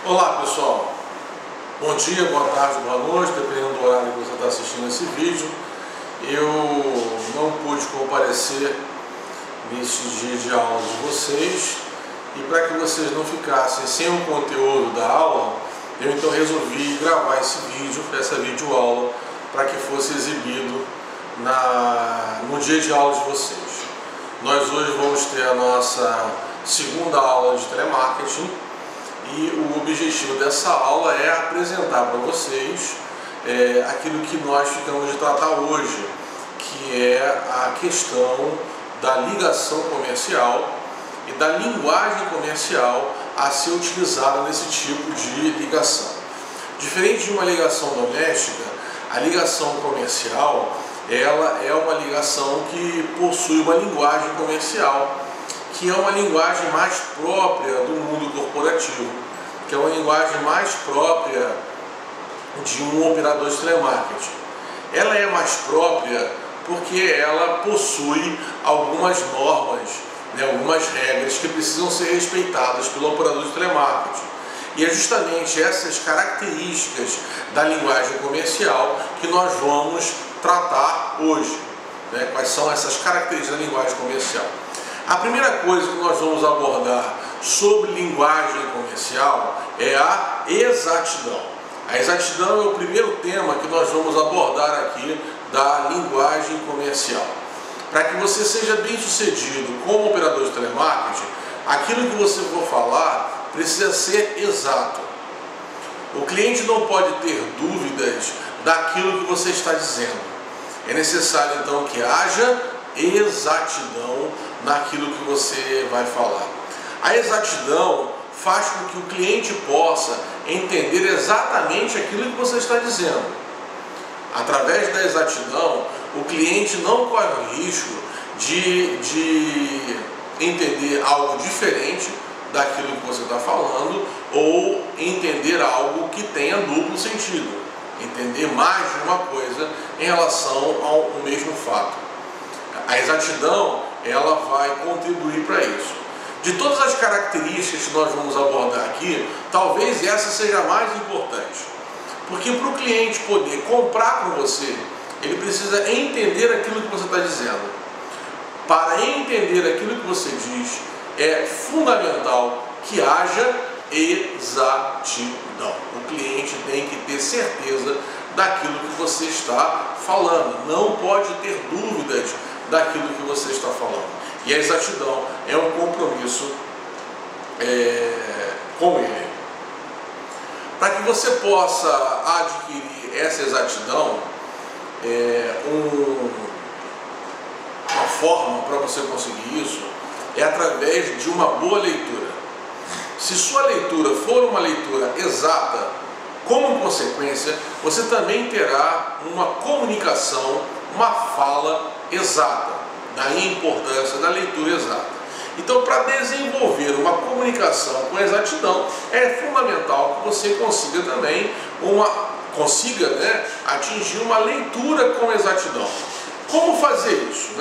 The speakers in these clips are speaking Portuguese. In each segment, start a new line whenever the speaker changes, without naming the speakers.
Olá pessoal, bom dia, boa tarde, boa noite, dependendo do horário que você está assistindo esse vídeo. Eu não pude comparecer neste dia de aula de vocês e para que vocês não ficassem sem o conteúdo da aula, eu então resolvi gravar esse vídeo, essa videoaula, para que fosse exibido no dia de aula de vocês. Nós hoje vamos ter a nossa segunda aula de telemarketing e o objetivo dessa aula é apresentar para vocês aquilo que nós ficamos de tratar hoje, que é a questão da ligação comercial e da linguagem comercial a ser utilizada nesse tipo de ligação. Diferente de uma ligação doméstica, a ligação comercial ela é uma ligação que possui uma linguagem comercial, que é uma linguagem mais própria do mundo corporativo, que é uma linguagem mais própria de um operador de telemarketing. Ela é mais própria porque ela possui algumas normas, algumas regras que precisam ser respeitadas pelo operador de telemarketing. E é justamente essas características da linguagem comercial que nós vamos tratar hoje. Quais são essas características da linguagem comercial? A primeira coisa que nós vamos abordar sobre linguagem comercial é a exatidão. A exatidão é o primeiro tema que nós vamos abordar aqui da linguagem comercial. Para que você seja bem sucedido como operador de telemarketing, aquilo que você for falar precisa ser exato. O cliente não pode ter dúvidas daquilo que você está dizendo. É necessário então que haja exatidão naquilo que você vai falar. A exatidão faz com que o cliente possa entender exatamente aquilo que você está dizendo. Através da exatidão, o cliente não corre o risco de entender algo diferente daquilo que você está falando ou entender algo que tenha duplo sentido, entender mais de uma coisa em relação ao mesmo fato. A exatidão ela vai contribuir para isso. De todas as características que nós vamos abordar aqui, talvez essa seja a mais importante. Porque para o cliente poder comprar com você, ele precisa entender aquilo que você está dizendo. Para entender aquilo que você diz, é fundamental que haja exatidão. O cliente tem que ter certeza daquilo que você está falando. Não pode ter dúvidas daquilo que você está falando. E a exatidão é um compromisso com ele. Para que você possa adquirir essa exatidão, uma forma para você conseguir isso é através de uma boa leitura. Se sua leitura for uma leitura exata, como consequência, você também terá uma comunicação, uma fala exata. Daí a importância da leitura exata. Então, para desenvolver uma comunicação com exatidão, é fundamental que você consiga também atingir uma leitura com exatidão. Como fazer isso?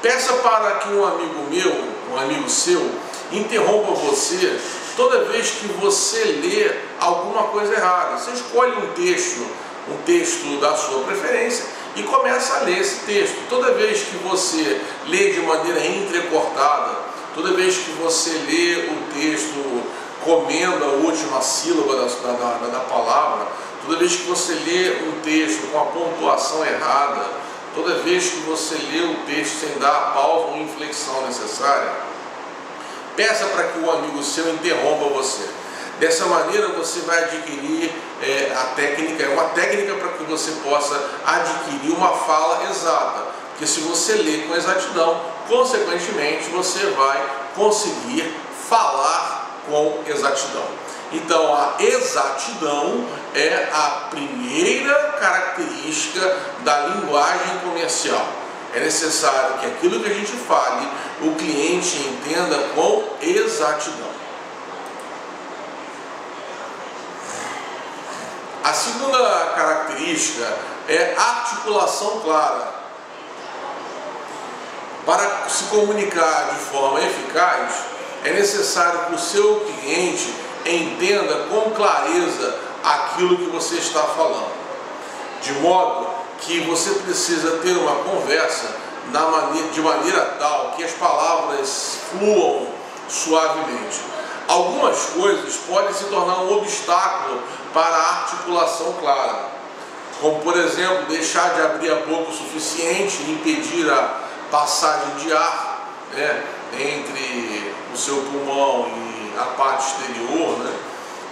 Peça para que um amigo meu, um amigo seu, interrompa você toda vez que você lê alguma coisa errada. Você escolhe um texto da sua preferência e começa a ler esse texto. Toda vez que você lê de maneira entrecortada, toda vez que você lê o texto comendo a última sílaba da palavra, toda vez que você lê um texto com a pontuação errada, toda vez que você lê o texto sem dar a pausa ou inflexão necessária, peça para que o amigo seu interrompa você. Dessa maneira você vai adquirir a técnica, é uma técnica para que você possa adquirir uma fala exata. Porque se você lê com exatidão, consequentemente você vai conseguir falar com exatidão. Então a exatidão é a primeira característica da linguagem comercial. É necessário que aquilo que a gente fale, o cliente entenda com exatidão. A segunda característica é articulação clara. Para se comunicar de forma eficaz, é necessário que o seu cliente entenda com clareza aquilo que você está falando, de modo que você precisa ter uma conversa de maneira tal que as palavras fluam suavemente. Algumas coisas podem se tornar um obstáculo para a articulação clara, como por exemplo deixar de abrir a boca o suficiente e impedir a passagem de ar, né, entre o seu pulmão e a parte exterior, né?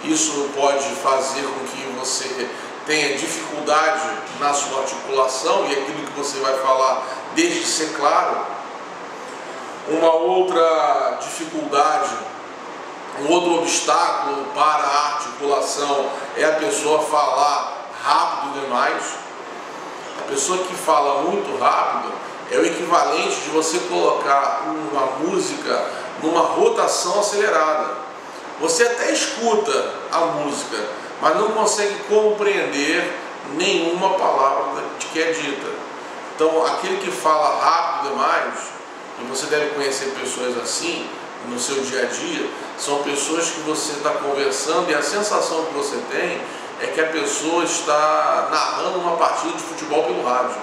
Isso pode fazer com que você tenha dificuldade na sua articulação e aquilo que você vai falar deixe de ser claro. Uma outra dificuldade, um outro obstáculo para a articulação é a pessoa falar rápido demais. A pessoa que fala muito rápido é o equivalente de você colocar uma música numa rotação acelerada. Você até escuta a música, mas não consegue compreender nenhuma palavra que é dita. Então, aquele que fala rápido demais, e você deve conhecer pessoas assim no seu dia a dia, são pessoas que você está conversando e a sensação que você tem é que a pessoa está narrando uma partida de futebol pelo rádio.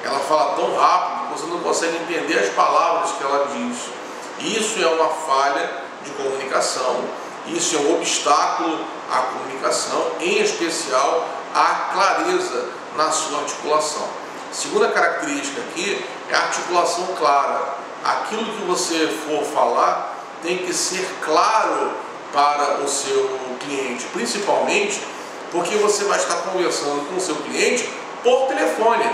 Ela fala tão rápido que você não consegue entender as palavras que ela diz. Isso é uma falha de comunicação, isso é um obstáculo à comunicação, em especial à clareza na sua articulação. A segunda característica aqui é a articulação clara. Aquilo que você for falar tem que ser claro para o seu cliente, principalmente porque você vai estar conversando com o seu cliente por telefone.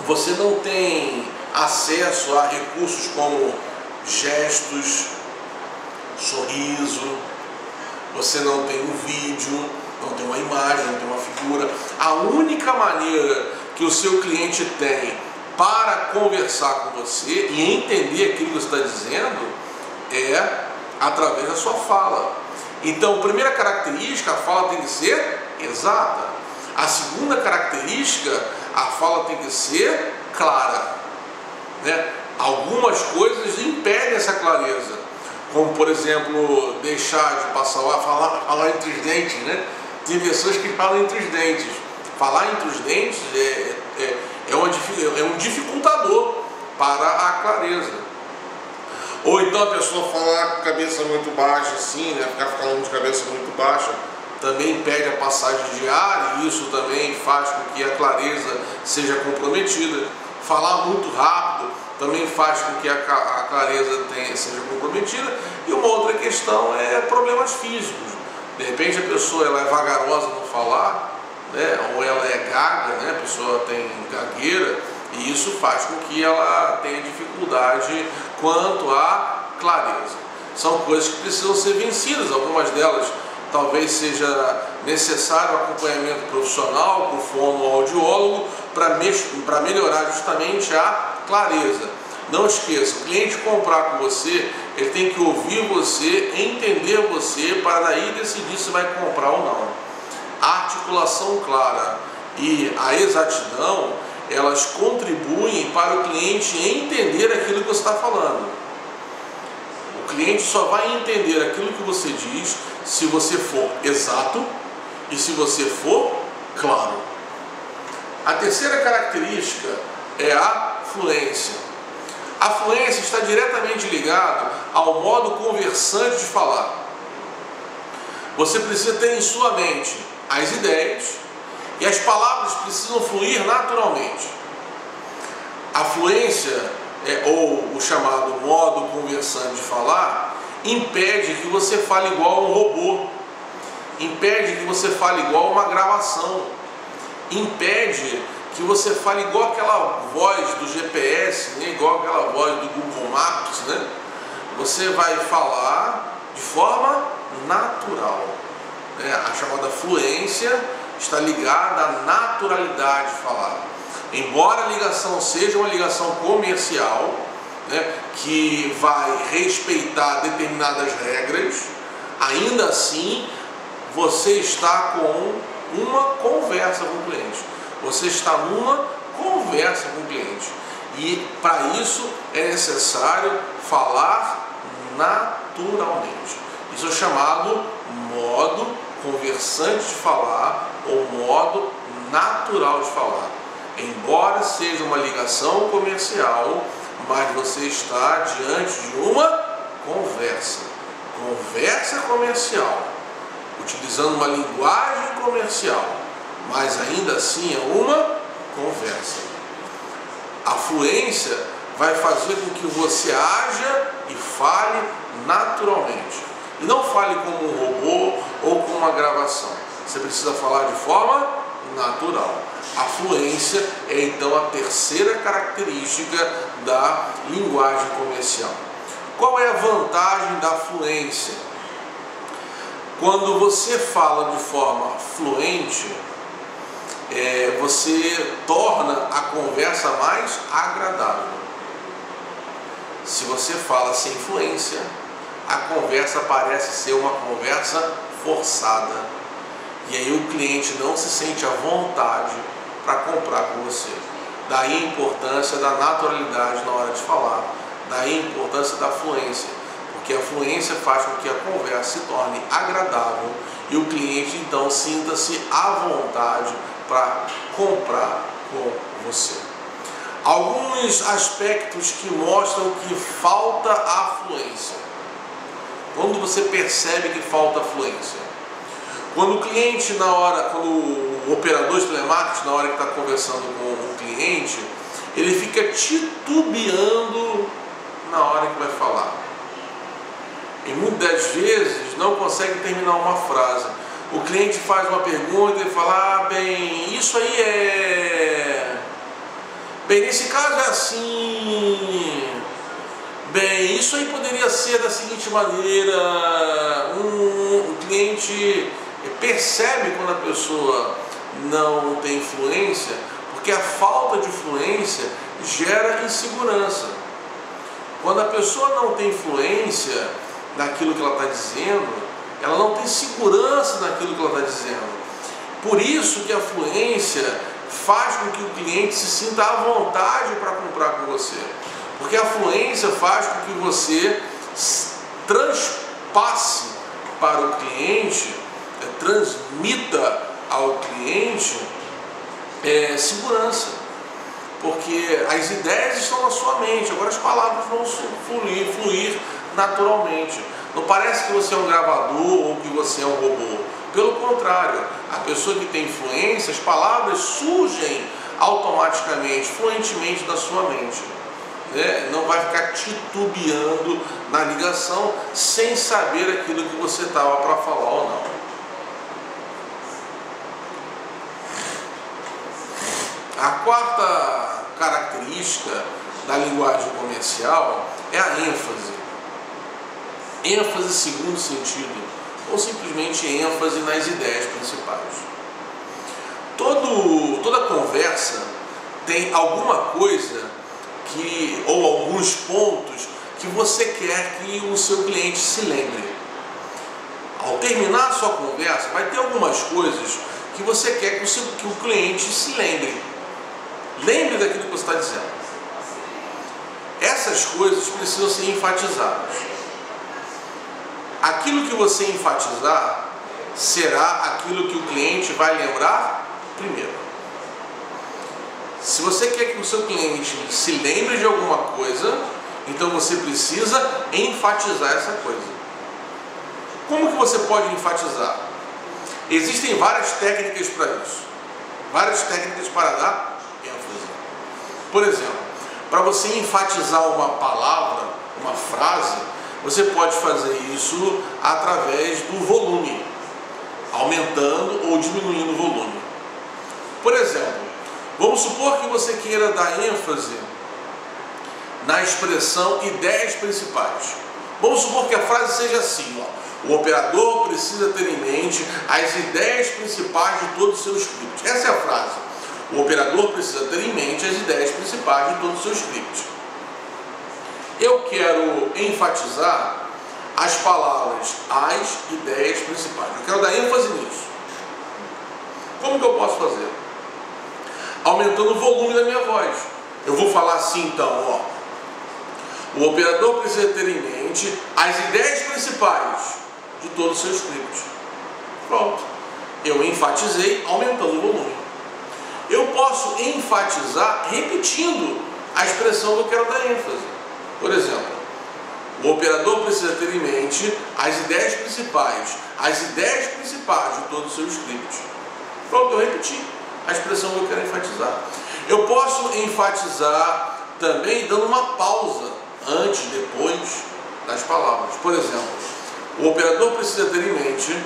Você não tem acesso a recursos como gestos, sorriso, você não tem um vídeo, não tem uma imagem, não tem uma figura. A única maneira que o seu cliente tem para conversar com você e entender aquilo que você está dizendo é através da sua fala. Então, a primeira característica, a fala tem que ser exata. A segunda característica, a fala tem que ser clara, né? Algumas coisas impedem essa clareza, como por exemplo, deixar de passar o ar, falar entre os dentes, né? Tem pessoas que falam entre os dentes. Falar entre os dentes é um dificultador para a clareza. Ou então a pessoa falar com a cabeça muito baixa, assim, né? Ficar falando de cabeça muito baixa, também impede a passagem de ar e isso também faz com que a clareza seja comprometida. Falar muito rápido também faz com que a clareza seja comprometida. E uma outra questão é problemas físicos. De repente a pessoa ela é vagarosa no falar, né? Ou ela é gaga, né? A pessoa tem gagueira, e isso faz com que ela tenha dificuldade quanto à clareza. São coisas que precisam ser vencidas, algumas delas talvez seja necessário acompanhamento profissional com fonoaudiólogo para melhorar justamente a clareza. Não esqueça, o cliente comprar com você, ele tem que ouvir você, entender você, para daí decidir se vai comprar ou não. A articulação clara e a exatidão, elas contribuem para o cliente entender aquilo que você está falando. O cliente só vai entender aquilo que você diz se você for exato e se você for claro. A terceira característica é a fluência. A fluência está diretamente ligada ao modo conversante de falar. Você precisa ter em sua mente as ideias e as palavras precisam fluir naturalmente. A fluência, ou o chamado modo conversante de falar, impede que você fale igual a um robô, impede que você fale igual a uma gravação, impede que você fale igual aquela voz do GPS, né? Igual aquela voz do Google Maps, né? Você vai falar de forma natural, né? A chamada fluência está ligada à naturalidade de falar. Embora a ligação seja uma ligação comercial, né, que vai respeitar determinadas regras, ainda assim você está com uma conversa com o cliente. Você está numa conversa com o cliente. E para isso é necessário falar naturalmente. naturalmente. Isso é chamado modo conversante de falar ou modo natural de falar. Embora seja uma ligação comercial, mas você está diante de uma conversa. Conversa comercial, utilizando uma linguagem comercial, mas ainda assim é uma conversa. A fluência vai fazer com que você haja e fale naturalmente. E não fale como um robô ou como uma gravação. Você precisa falar de forma natural. A fluência é então a terceira característica da linguagem comercial. Qual é a vantagem da fluência? Quando você fala de forma fluente, você torna a conversa mais agradável. Se você fala sem fluência, a conversa parece ser uma conversa forçada. E aí o cliente não se sente à vontade para comprar com você. Daí a importância da naturalidade na hora de falar. Daí a importância da fluência. Porque a fluência faz com que a conversa se torne agradável e o cliente então sinta-se à vontade para comprar com você. Alguns aspectos que mostram que falta a fluência. Quando você percebe que falta fluência? Quando o cliente, quando o operador de telemarketing, na hora que está conversando com o cliente, ele fica titubeando na hora que vai falar. E muitas vezes não consegue terminar uma frase. O cliente faz uma pergunta e fala, bem, isso aí é... Bem, nesse caso é assim... Bem, isso aí poderia ser da seguinte maneira, o cliente percebe quando a pessoa não tem fluência, porque a falta de fluência gera insegurança. Quando a pessoa não tem fluência naquilo que ela está dizendo, ela não tem segurança naquilo que ela está dizendo. Por isso que a fluência faz com que o cliente se sinta à vontade para comprar com você. Porque a fluência faz com que você transpasse para o cliente, transmita ao cliente segurança. Porque as ideias estão na sua mente, agora as palavras vão fluir naturalmente. Não parece que você é um gravador ou que você é um robô. Pelo contrário, a pessoa que tem fluência, as palavras surgem automaticamente, fluentemente da sua mente. Não vai ficar titubeando na ligação sem saber aquilo que você estava para falar ou não. A quarta característica da linguagem comercial é a ênfase. Ênfase segundo sentido, ou simplesmente ênfase nas ideias principais. Toda conversa tem alguma coisa ou alguns pontos que você quer que o seu cliente se lembre. Ao terminar a sua conversa, vai ter algumas coisas que você quer que o cliente se lembre. Lembre daquilo que você está dizendo. Essas coisas precisam ser enfatizadas. Aquilo que você enfatizar será aquilo que o cliente vai lembrar primeiro. Se você quer que o seu cliente se lembre de alguma coisa, então você precisa enfatizar essa coisa. Como que você pode enfatizar? Existem várias técnicas para isso. Várias técnicas para dar ênfase. Por exemplo, para você enfatizar uma palavra, uma frase, você pode fazer isso através do volume, aumentando ou diminuindo o volume. Por exemplo, vamos supor que você queira dar ênfase na expressão ideias principais. Vamos supor que a frase seja assim, ó: o operador precisa ter em mente as ideias principais de todo o seu script. Essa é a frase. O operador precisa ter em mente as ideias principais de todo o seu script. Eu quero enfatizar as palavras, as ideias principais. Eu quero dar ênfase nisso. Como que eu posso fazer? Aumentando o volume da minha voz. Eu vou falar assim então, ó: O operador precisa ter em mente as ideias principais de todo o seu script. Pronto. Eu enfatizei aumentando o volume. Eu posso enfatizar repetindo a expressão que eu quero dar ênfase. Por exemplo, o operador precisa ter em mente as ideias principais de todo o seu script. Pronto, eu repeti a expressão que eu quero enfatizar. Eu posso enfatizar também dando uma pausa antes e depois das palavras. Por exemplo, o operador precisa ter em mente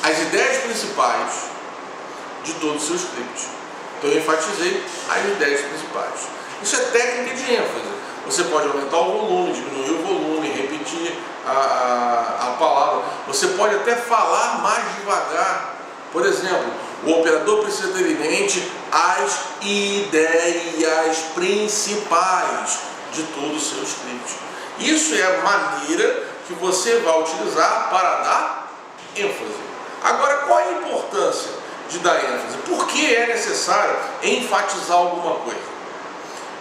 as ideias principais de todo o seu script. Então eu enfatizei as ideias principais. Isso é técnica de ênfase. Você pode aumentar o volume, diminuir o volume, repetir a palavra. Você pode até falar mais devagar. Por exemplo, o operador precisa ter em mente as ideias principais de todo o seu script. Isso é a maneira que você vai utilizar para dar ênfase. Agora, qual a importância de dar ênfase? Por que é necessário enfatizar alguma coisa?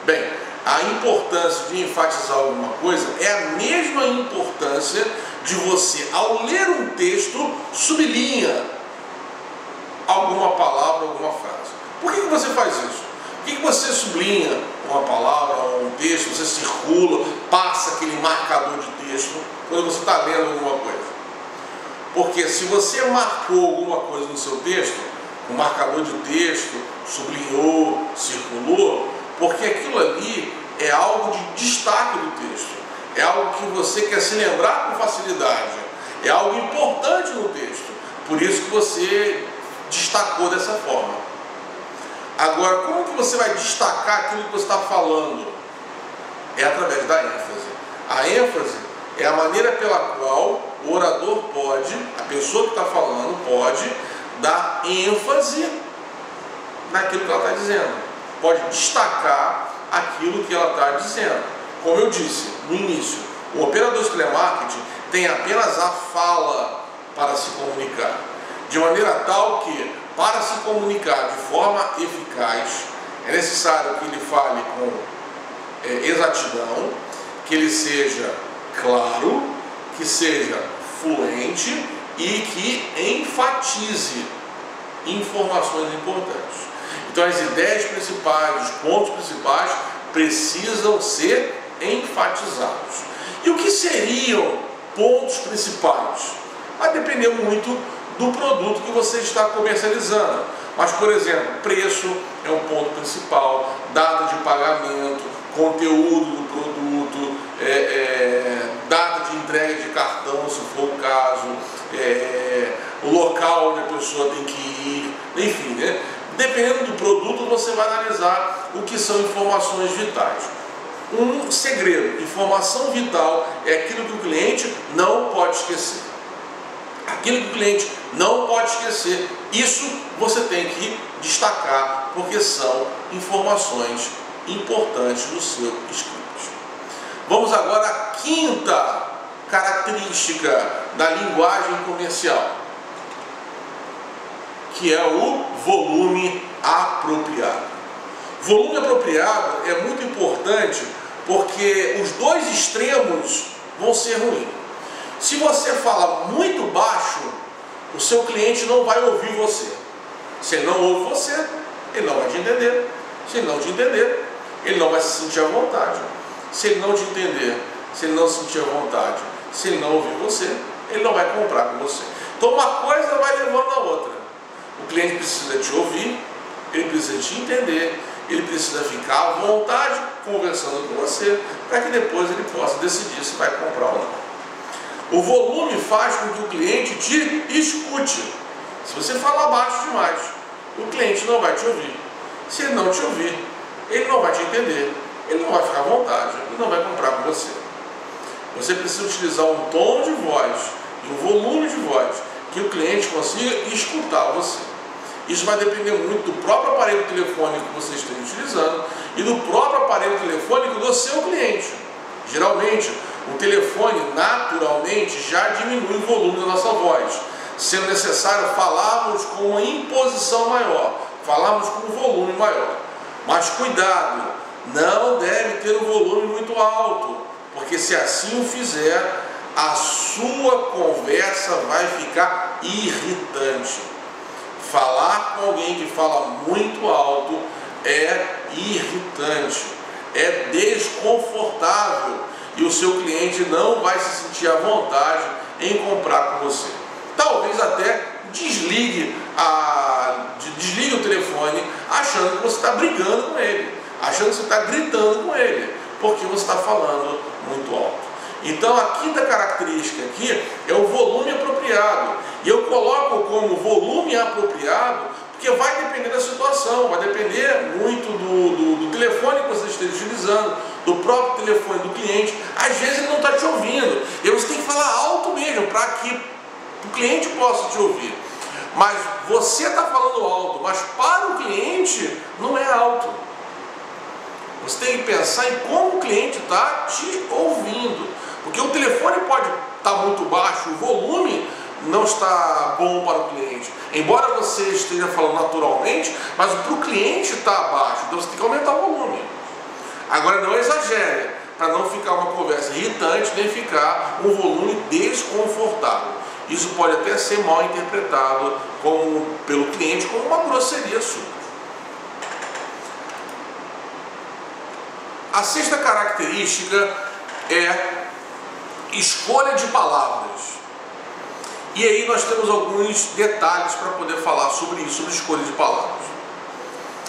Bem, a importância de enfatizar alguma coisa é a mesma importância de você, ao ler um texto, sublinha alguma palavra, alguma frase. Por que você faz isso? Por que você sublinha uma palavra ou um texto, você circula, passa aquele marcador de texto quando você está lendo alguma coisa? Porque se você marcou alguma coisa no seu texto, um marcador de texto, sublinhou, circulou, porque aquilo ali é algo de destaque do texto, é algo que você quer se lembrar com facilidade, é algo importante no texto, por isso que você destacou dessa forma. Agora, como que você vai destacar aquilo que você está falando? É através da ênfase. A ênfase é a maneira pela qual o orador pode, a pessoa que está falando pode dar ênfase naquilo que ela está dizendo, pode destacar aquilo que ela está dizendo. Como eu disse no início, o operador de telemarketing tem apenas a fala para se comunicar, de maneira tal que, para se comunicar de forma eficaz, é necessário que ele fale com exatidão, que ele seja claro, que seja fluente e que enfatize informações importantes. Então as ideias principais, os pontos principais precisam ser enfatizados. E o que seriam pontos principais? Vai depender muito do produto que você está comercializando. Mas, por exemplo, preço é um ponto principal, data de pagamento, conteúdo do produto, data de entrega de cartão, se for o caso, o local onde a pessoa tem que ir, enfim, né? Dependendo do produto, você vai analisar o que são informações vitais. Um segredo, informação vital é aquilo que o cliente não pode esquecer. Aquilo que o cliente não pode esquecer, isso você tem que destacar, porque são informações importantes do seu script. Vamos agora à quinta característica da linguagem comercial, que é o volume apropriado. Volume apropriado é muito importante porque os dois extremos vão ser ruins. Se você fala muito baixo, o seu cliente não vai ouvir você. Se ele não ouve você, ele não vai te entender. Se ele não te entender, ele não vai se sentir à vontade. Se ele não te entender, se ele não se sentir à vontade, se ele não ouvir você, ele não vai comprar com você. Então uma coisa vai levando a outra. O cliente precisa te ouvir, ele precisa te entender, ele precisa ficar à vontade conversando com você, para que depois ele possa decidir se vai comprar ou não. O volume faz com que o cliente te escute. Se você falar baixo demais, o cliente não vai te ouvir. Se ele não te ouvir, ele não vai te entender, ele não vai ficar à vontade, ele não vai comprar com você. Você precisa utilizar um tom de voz e um volume de voz que o cliente consiga escutar você. Isso vai depender muito do próprio aparelho telefônico que você esteja utilizando e do próprio aparelho telefônico do seu cliente. Geralmente, o telefone naturalmente já diminui o volume da nossa voz, sendo necessário falarmos com uma imposição maior, falarmos com um volume maior. Mas cuidado, não deve ter um volume muito alto, porque se assim o fizer, a sua conversa vai ficar irritante. Falar com alguém que fala muito alto é irritante, é desconfortável e o seu cliente não vai se sentir à vontade em comprar com você. Talvez até desligue o telefone achando que você está brigando com ele, achando que você está gritando com ele, porque você está falando muito alto. Então a quinta característica aqui é o volume apropriado. E eu coloco como volume apropriado porque vai depender da situação, vai depender muito do telefone que você esteja utilizando, do próprio telefone do cliente. Às vezes ele não está te ouvindo, e você tem que falar alto mesmo para que o cliente possa te ouvir. Mas você está falando alto, mas para o cliente não é alto. Você tem que pensar em como o cliente está te ouvindo. Porque o telefone pode estar muito baixo, o volume não está bom para o cliente. Embora você esteja falando naturalmente, mas para o cliente está baixo, então você tem que aumentar o volume. Agora não exagere, para não ficar uma conversa irritante, nem ficar um volume desconfortável. Isso pode até ser mal interpretado pelo cliente como uma grosseria sua. A sexta característica é escolha de palavras. E aí nós temos alguns detalhes para poder falar sobre isso, sobre escolha de palavras.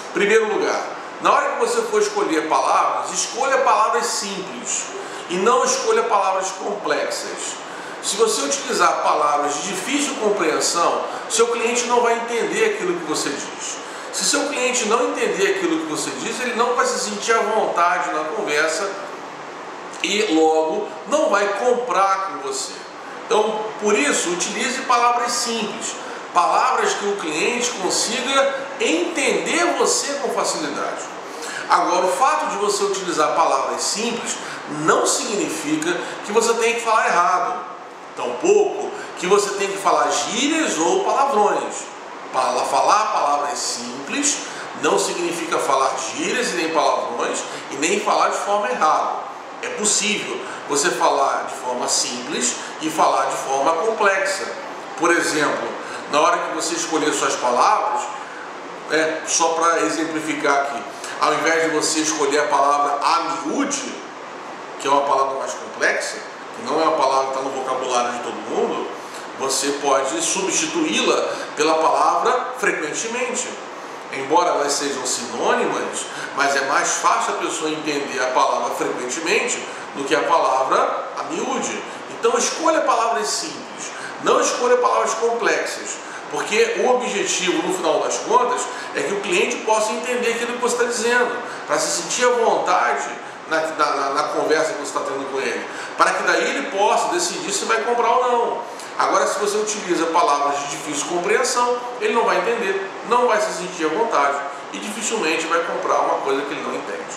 Em primeiro lugar, na hora que você for escolher palavras, escolha palavras simples e não escolha palavras complexas. Se você utilizar palavras de difícil compreensão, seu cliente não vai entender aquilo que você diz. Se seu cliente não entender aquilo que você diz, ele não vai se sentir à vontade na conversa e logo não vai comprar com você. Então, por isso, utilize palavras simples, palavras que o cliente consiga entender você com facilidade. Agora, o fato de você utilizar palavras simples não significa que você tem que falar errado, tampouco que você tem que falar gírias ou palavrões. Falar palavras simples não significa falar gírias e nem palavrões e nem falar de forma errada. É possível você falar de forma simples e falar de forma complexa. Por exemplo, na hora que você escolher suas palavras, só para exemplificar aqui, ao invés de você escolher a palavra amiúde, que é uma palavra mais complexa, que não é uma palavra que está no vocabulário de todo mundo, você pode substituí-la pela palavra frequentemente. Embora elas sejam sinônimas, mas é mais fácil a pessoa entender a palavra frequentemente do que a palavra a miúde. Então escolha palavras simples, não escolha palavras complexas, porque o objetivo, no final das contas, é que o cliente possa entender aquilo que você está dizendo, para se sentir à vontade na conversa que você está tendo com ele, para que daí ele possa decidir se vai comprar ou não. Agora, se você utiliza palavras de difícil compreensão, ele não vai entender, não vai se sentir à vontade e dificilmente vai comprar uma coisa que ele não entende.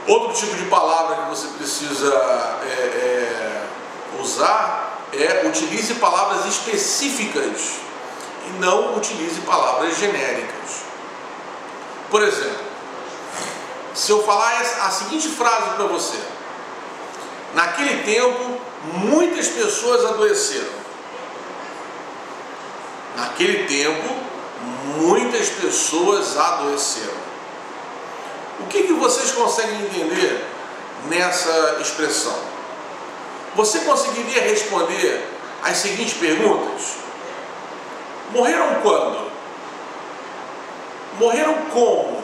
Outro tipo de palavra que você precisa usar utilize palavras específicas e não utilize palavras genéricas. Por exemplo, se eu falar a seguinte frase para você: naquele tempo, muitas pessoas adoeceram. Naquele tempo, muitas pessoas adoeceram. O que vocês conseguem entender nessa expressão? Você conseguiria responder as seguintes perguntas? Morreram quando? Morreram como?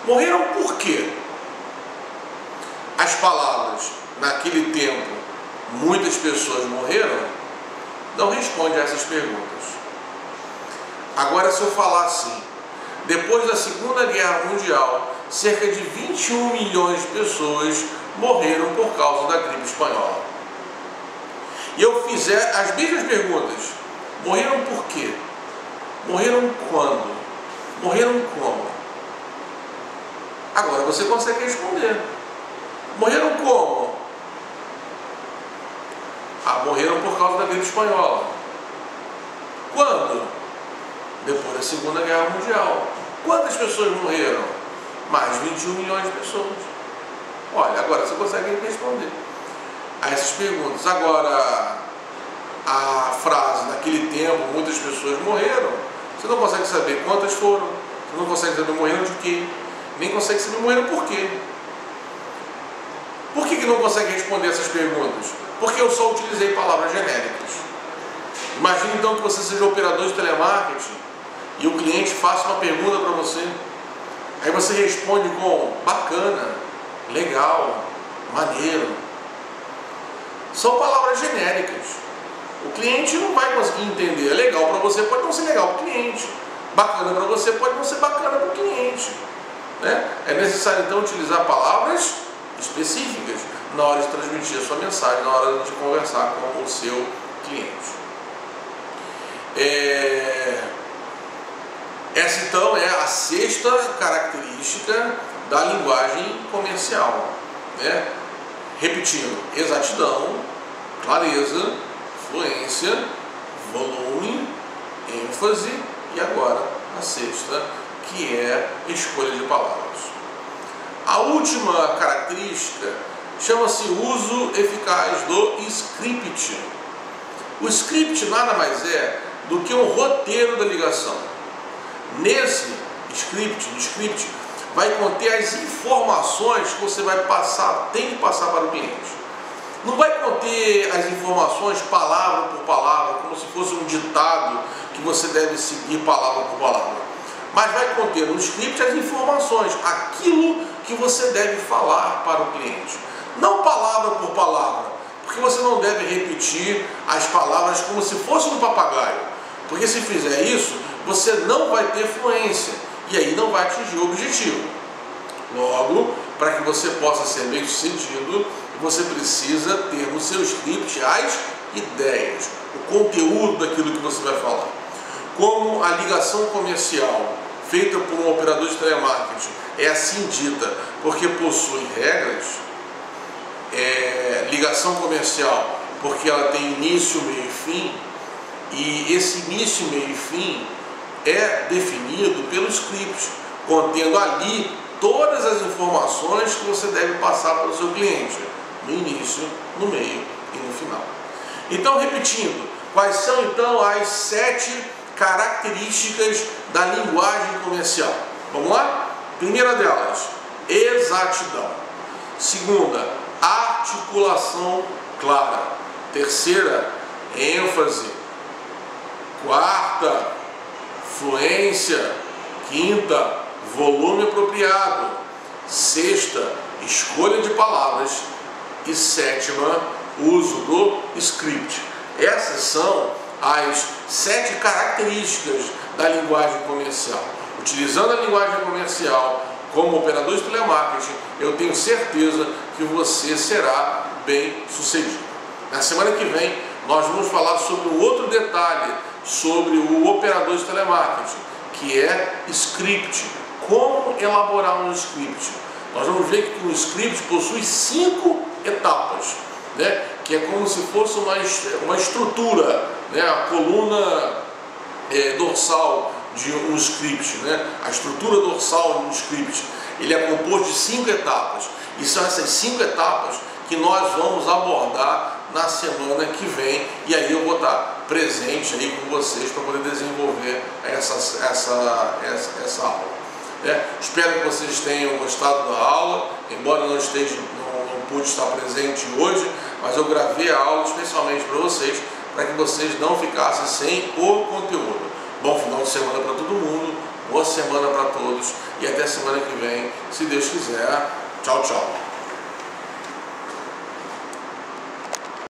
Morreram por quê? As palavras naquele tempo, muitas pessoas morreram, não responde a essas perguntas. Agora, se eu falar assim, depois da Segunda Guerra Mundial, cerca de 21 milhões de pessoas morreram por causa da gripe espanhola. E eu fizer as mesmas perguntas: morreram por quê? Morreram quando? Morreram como? Agora você consegue responder. Morreram como? Morreram por causa da gripe espanhola. Quando? Depois da Segunda Guerra Mundial. Quantas pessoas morreram? Mais de 21 milhões de pessoas. Olha, agora você consegue responder a essas perguntas. Agora, a frase, naquele tempo muitas pessoas morreram, você não consegue saber quantas foram, você não consegue saber morreram de quê, nem consegue saber morreram por quê. Por que não consegue responder essas perguntas? Porque eu só utilizei palavras genéricas. Imagine então que você seja operador de telemarketing e o cliente faça uma pergunta para você. Aí você responde com bacana, legal, maneiro. São palavras genéricas. O cliente não vai conseguir entender. É legal para você, pode não ser legal para o cliente. Bacana para você, pode não ser bacana para o cliente. Né? É necessário então utilizar palavras específicas na hora de transmitir a sua mensagem, na hora de conversar com o seu cliente. Essa então é a sexta característica da linguagem comercial, né? Repetindo: exatidão, clareza, fluência, volume, ênfase e agora a sexta, que é escolha de palavras. A última característica chama-se uso eficaz do script. O script nada mais é do que um roteiro da ligação. Nesse script vai conter as informações que você vai passar, tem que passar para o cliente. Não vai conter as informações palavra por palavra, como se fosse um ditado que você deve seguir palavra por palavra. Mas vai conter no script as informações, aquilo que você deve falar para o cliente. Não palavra por palavra, porque você não deve repetir as palavras como se fosse um papagaio. Porque se fizer isso, você não vai ter fluência e aí não vai atingir o objetivo. Logo, para que você possa ser bem sucedido, você precisa ter no seu script as ideias, o conteúdo daquilo que você vai falar. Como a ligação comercial feita por um operador de telemarketing é assim dita porque possui regras, ligação comercial porque ela tem início, meio e fim, e esse início, meio e fim é definido pelo script, contendo ali todas as informações que você deve passar para o seu cliente, no início, no meio e no final. Então, repetindo, quais são então as 7 características da linguagem comercial? Vamos lá? Primeira delas, exatidão. Segunda, articulação clara. Terceira, ênfase. Quarta, fluência. Quinta, volume apropriado. Sexta, escolha de palavras. E sétima, uso do script. Essas são as 7 características da linguagem comercial. Utilizando a linguagem comercial como operador de telemarketing, eu tenho certeza que você será bem sucedido. Na semana que vem, nós vamos falar sobre um outro detalhe sobre o operador de telemarketing, que é script. Como elaborar um script? Nós vamos ver que o script possui 5 etapas, né? Que é como se fosse uma estrutura, né? A coluna dorsal de um script, né? A estrutura dorsal de um script, ele é composto de 5 etapas, e são essas 5 etapas que nós vamos abordar na semana que vem, e aí eu vou estar presente aí com vocês para poder desenvolver essa aula. Espero que vocês tenham gostado da aula, embora não pude estar presente hoje, mas eu gravei a aula especialmente para vocês, para que vocês não ficassem sem o conteúdo. Bom final de semana para todo mundo, boa semana para todos e até semana que vem, se Deus quiser. Tchau, tchau.